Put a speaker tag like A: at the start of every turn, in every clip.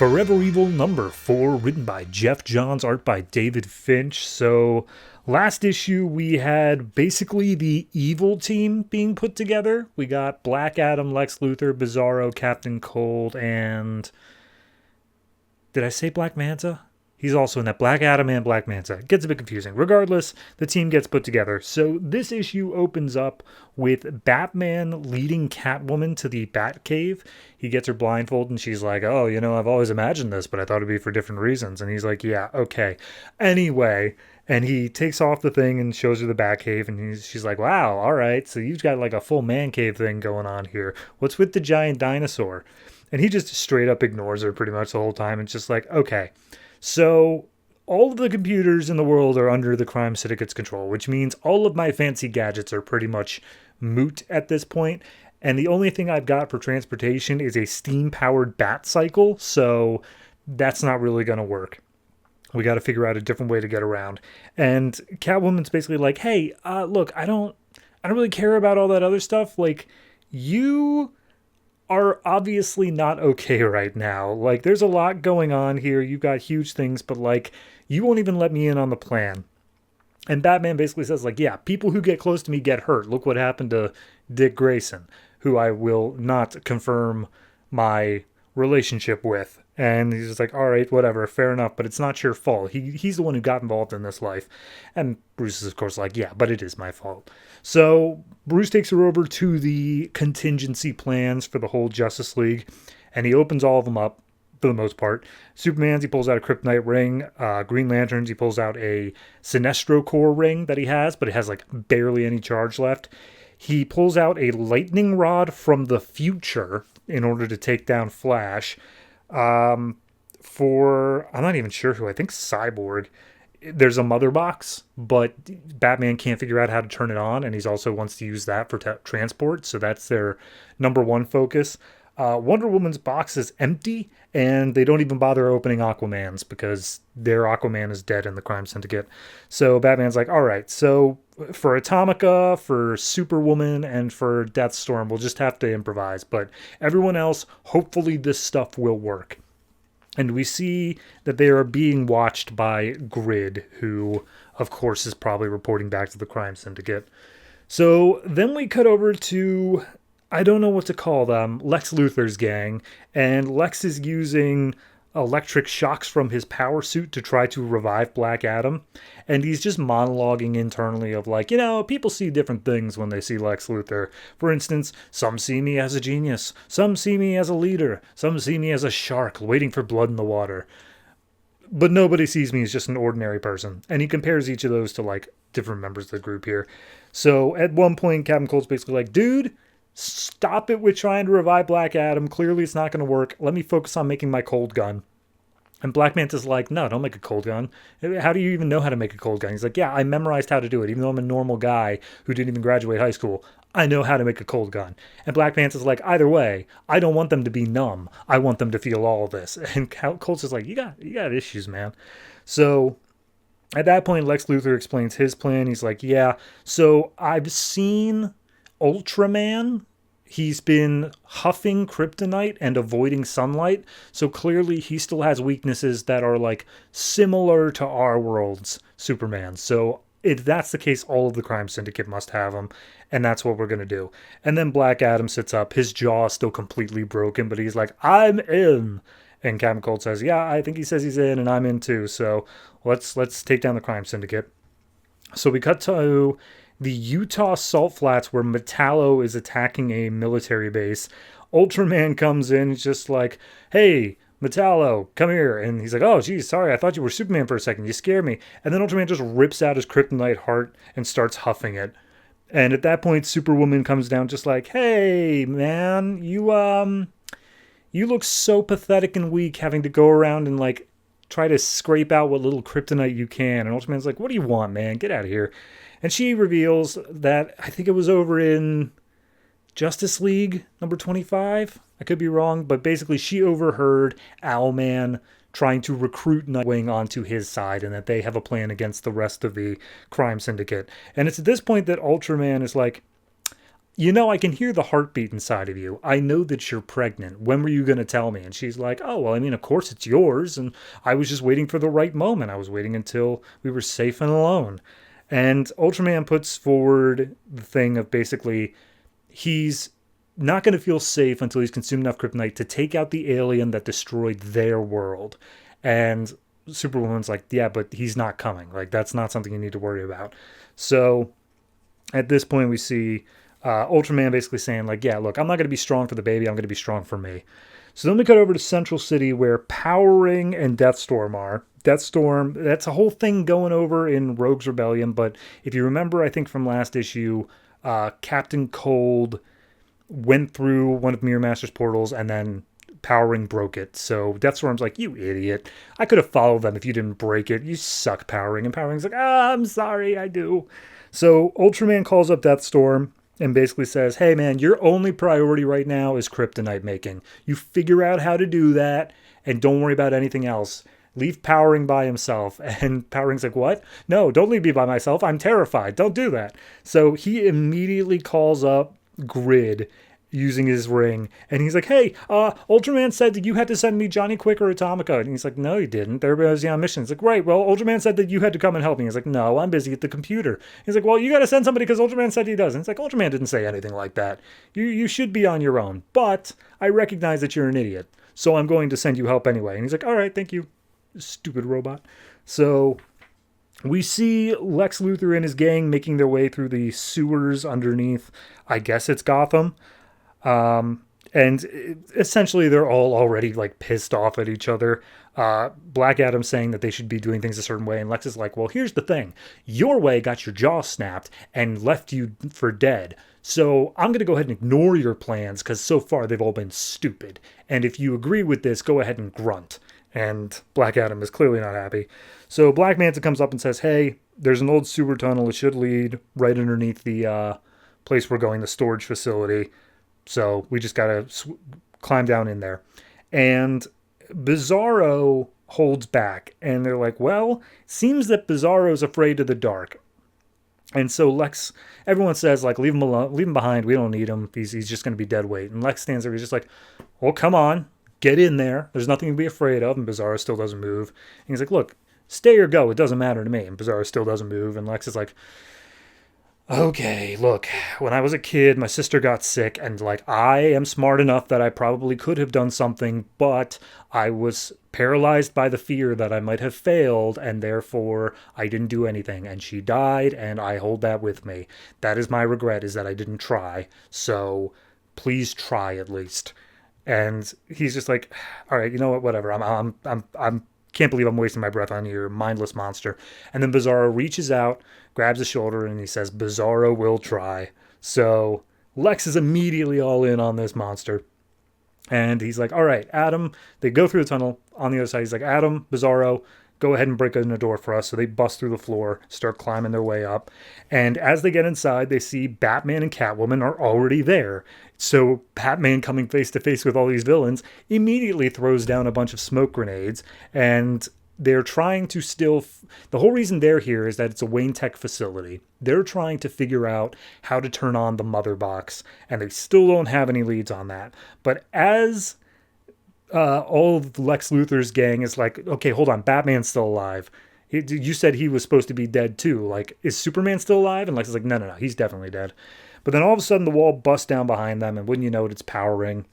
A: Forever Evil number 4, written by Jeff Johns, art by David Finch. So, last issue we had basically the evil team being put together. We got Black Adam, Lex Luthor, Bizarro, Captain Cold, and... Did I say Black Manta? He's also in that. Black Adam and Black Manta. It gets a bit confusing. Regardless, the team gets put together. So this issue opens up with Batman leading Catwoman to the Batcave. He gets her blindfolded and she's like, oh, I've always imagined this, but I thought it'd be for different reasons. And he's like, yeah, okay. Anyway, and he takes off the thing and shows her the Batcave, and she's like, wow, all right, so you've got like a full man cave thing going on here. What's with the giant dinosaur? And he just straight up ignores her pretty much the whole time. It's just like, okay. So all of the computers in the world are under the crime syndicate's control, which means all of my fancy gadgets are pretty much moot at this point. And the only thing I've got for transportation is a steam-powered bat cycle, so that's not really going to work. We got to figure out a different way to get around. And Catwoman's basically like, hey, look, I don't really care about all that other stuff. Like, you are obviously not okay right now. Like, there's a lot going on here. You've got huge things, but like, you won't even let me in on the plan. And Batman basically says, like, yeah, people who get close to me get hurt. Look what happened to Dick Grayson, who I will not confirm my relationship with. And he's just like, all right, whatever, fair enough, but it's not your fault. He's the one who got involved in this life. And Bruce is, of course, like, yeah, but it is my fault. So Bruce takes her over to the contingency plans for the whole Justice League, and he opens all of them up for the most part. Superman's, he pulls out a kryptonite ring. Green Lantern's, he pulls out a Sinestro Core ring that he has, but it has like barely any charge left. He pulls out a lightning rod from the future in order to take down Flash. For, I'm not even sure who, I think Cyborg. There's a mother box, but Batman can't figure out how to turn it on, and he also wants to use that for transport, so that's their number one focus. Wonder Woman's box is empty, and they don't even bother opening Aquaman's because their Aquaman is dead in the crime syndicate. So Batman's like, all right, so for Atomica, for Superwoman, and for Deathstorm, we'll just have to improvise. But everyone else, hopefully this stuff will work. And we see that they are being watched by Grid, who, of course, is probably reporting back to the crime syndicate. So then we cut over to, I don't know what to call them, Lex Luthor's gang, and Lex is using electric shocks from his power suit to try to revive Black Adam, and he's just monologuing internally of like, people see different things when they see Lex Luthor. For instance, some see me as a genius, some see me as a leader, some see me as a shark waiting for blood in the water, but nobody sees me as just an ordinary person. And he compares each of those to like different members of the group here. So at one point, Captain Cold's basically like, dude, stop it with trying to revive Black Adam. Clearly it's not going to work. Let me focus on making my cold gun. And Black Manta's like, no, don't make a cold gun. How do you even know how to make a cold gun? He's like, yeah, I memorized how to do it. Even though I'm a normal guy who didn't even graduate high school, I know how to make a cold gun. And Black Manta's like, either way, I don't want them to be numb. I want them to feel all of this. And Cold's just like, you got issues, man. So at that point, Lex Luthor explains his plan. He's like, yeah, so I've seen Ultraman. He's been huffing kryptonite and avoiding sunlight, so clearly he still has weaknesses that are like similar to our world's Superman. So if that's the case, all of the crime syndicate must have him, and that's what we're going to do. And then Black Adam sits up, his jaw is still completely broken, but he's like, I'm in. And Captain Cold says, yeah, I think he says he's in, and I'm in too, so let's take down the crime syndicate. So we cut to the Utah Salt Flats where Metallo is attacking a military base. Ultraman comes in, just like, hey, Metallo, come here. And he's like, oh, geez, sorry, I thought you were Superman for a second. You scared me. And then Ultraman just rips out his kryptonite heart and starts huffing it. And at that point, Superwoman comes down just like, hey, man, you look so pathetic and weak having to go around and, like, try to scrape out what little kryptonite you can. And Ultraman's like, what do you want, man? Get out of here. And she reveals that, I think it was over in Justice League number 25. I could be wrong, but basically she overheard Owlman trying to recruit Nightwing onto his side, and that they have a plan against the rest of the crime syndicate. And it's at this point that Ultraman is like, you know, I can hear the heartbeat inside of you. I know that you're pregnant. When were you going to tell me? And she's like, oh, well, I mean, of course it's yours. And I was just waiting for the right moment. I was waiting until we were safe and alone. And Ultraman puts forward the thing of basically he's not going to feel safe until he's consumed enough kryptonite to take out the alien that destroyed their world. And Superwoman's like, yeah, but he's not coming. Like, that's not something you need to worry about. So at this point, we see Ultraman basically saying, like, yeah, look, I'm not going to be strong for the baby. I'm going to be strong for me. So then we cut over to Central City where Powering and Deathstorm are. Deathstorm, that's a whole thing going over in Rogue's Rebellion. But if you remember, I think from last issue, Captain Cold went through one of Mirror Master's portals and then Powering broke it. So Deathstorm's like, you idiot. I could have followed them if you didn't break it. You suck, Powering. And Powering's like, I'm sorry, I do. So Ultraman calls up Deathstorm and basically says, hey man, your only priority right now is kryptonite making. You figure out how to do that and don't worry about anything else. Leave Powering by himself. And Powering's like, what? No, don't leave me by myself. I'm terrified. Don't do that. So he immediately calls up Grid using his ring, and he's like, hey, Ultraman said that you had to send me Johnny Quick or Atomica. And he's like, no, you didn't. They're busy on missions. Like, right, well, Ultraman said that you had to come and help me. He's like, no, I'm busy at the computer. He's like, well, you got to send somebody because Ultraman said he does. And it's like, Ultraman didn't say anything like that. You should be on your own, but I recognize that you're an idiot, so I'm going to send you help anyway. And he's like, all right, thank you, stupid robot. So we see Lex Luthor and his gang making their way through the sewers underneath, I guess it's Gotham. And essentially they're all already like pissed off at each other. Black Adam's saying that they should be doing things a certain way, and Lex is like, well, here's the thing. Your way got your jaw snapped and left you for dead. So I'm going to go ahead and ignore your plans because so far they've all been stupid. And if you agree with this, go ahead and grunt. And Black Adam is clearly not happy. So Black Manta comes up and says, hey, there's an old sewer tunnel. It should lead right underneath the place we're going, the storage facility. So we just got to climb down in there. And Bizarro holds back. And they're like, well, seems that Bizarro's afraid of the dark. And so Lex, everyone says, like, leave him alone, leave him behind. We don't need him. He's just going to be dead weight. And Lex stands there. He's just like, well, come on. Get in there. There's nothing to be afraid of. And Bizarro still doesn't move. And he's like, look, stay or go. It doesn't matter to me. And Bizarro still doesn't move. And Lex is like, okay, look, when I was a kid, my sister got sick, and like I am smart enough that I probably could have done something, but I was paralyzed by the fear that I might have failed, and therefore I didn't do anything. And she died, and I hold that with me. That is my regret, is that I didn't try. So please try at least. And he's just like, all right, you know what, whatever. I'm can't believe I'm wasting my breath on you, mindless monster. And then Bizarro reaches out, grabs his shoulder, and he says, Bizarro will try. So Lex is immediately all in on this monster. And he's like, all right, Adam. They go through the tunnel on the other side. He's like, Adam, Bizarro, go ahead and break open the door for us. So they bust through the floor, start climbing their way up. And as they get inside, they see Batman and Catwoman are already there. So Batman, coming face to face with all these villains, immediately throws down a bunch of smoke grenades. And they're trying to still... The whole reason they're here is that it's a Wayne Tech facility. They're trying to figure out how to turn on the mother box. And they still don't have any leads on that. But as... all of Lex Luthor's gang is like, okay, hold on, Batman's still alive. You said he was supposed to be dead too. Like, is Superman still alive? And Lex is like, no, he's definitely dead. But then all of a sudden the wall busts down behind them, and wouldn't you know it, it's Powering.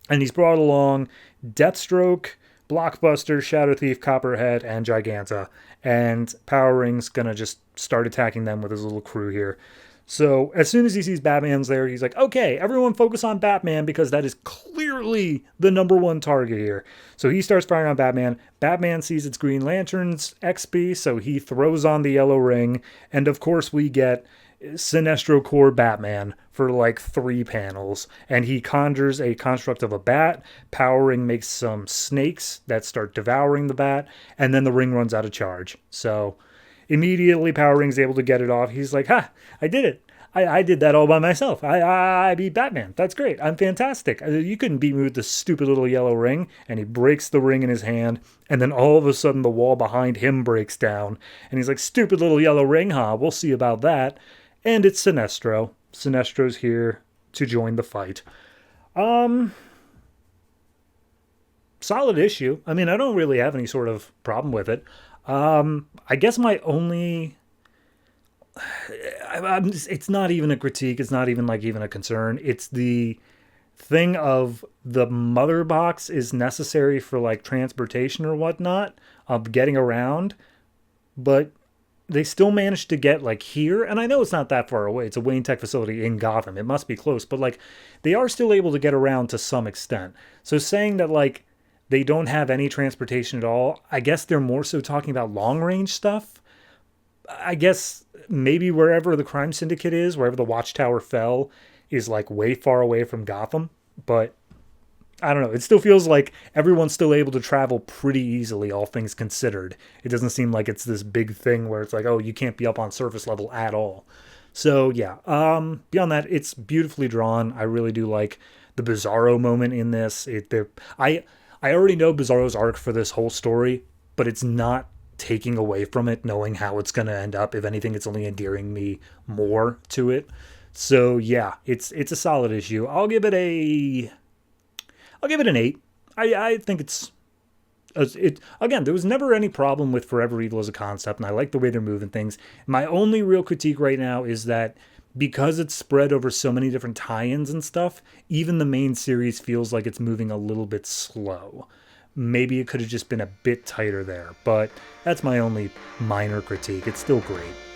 A: And he's brought along Deathstroke, Blockbuster, Shadow Thief, Copperhead, and Giganta. And Powering's gonna just start attacking them with his little crew here. So as soon as he sees Batman's there, he's like, okay, everyone focus on Batman because that is clearly the number one target here. So he starts firing on Batman. Batman sees it's Green Lantern's XP, so he throws on the yellow ring. And of course we get Sinestro Corps Batman for like 3 panels. And he conjures a construct of a bat. Powering makes some snakes that start devouring the bat. And then the ring runs out of charge. So... immediately, Powering's able to get it off. He's like, ha, I did it. I did that all by myself. I beat Batman. That's great. I'm fantastic. You couldn't beat me with the stupid little yellow ring. And he breaks the ring in his hand. And then all of a sudden, the wall behind him breaks down. And he's like, stupid little yellow ring, huh? We'll see about that. And it's Sinestro. Sinestro's here to join the fight. Um, Solid issue. I mean, I don't really have any sort of problem with it. I guess my only it's not even a critique. It's not even like even a concern. It's the thing of the mother box is necessary for like transportation or whatnot of getting around, but they still managed to get like here. And I know it's not that far away. It's a Wayne Tech facility in Gotham. It must be close, but like they are still able to get around to some extent. So saying that like they don't have any transportation at all, I guess they're more so talking about long range stuff. I guess maybe wherever the crime syndicate is, wherever the watchtower fell, is like way far away from Gotham. But I don't know. It still feels like everyone's still able to travel pretty easily, all things considered. It doesn't seem like it's this big thing where it's like, oh, you can't be up on surface level at all. So yeah. Beyond that, it's beautifully drawn. I really do like the Bizarro moment in this. I already know Bizarro's arc for this whole story, but it's not taking away from it, knowing how it's going to end up. If anything, it's only endearing me more to it. So yeah, it's a solid issue. I'll give it an 8. I think it again. There was never any problem with Forever Evil as a concept, and I like the way they're moving things. My only real critique right now is that because it's spread over so many different tie-ins and stuff, even the main series feels like it's moving a little bit slow. Maybe it could have just been a bit tighter there, but that's my only minor critique. It's still great.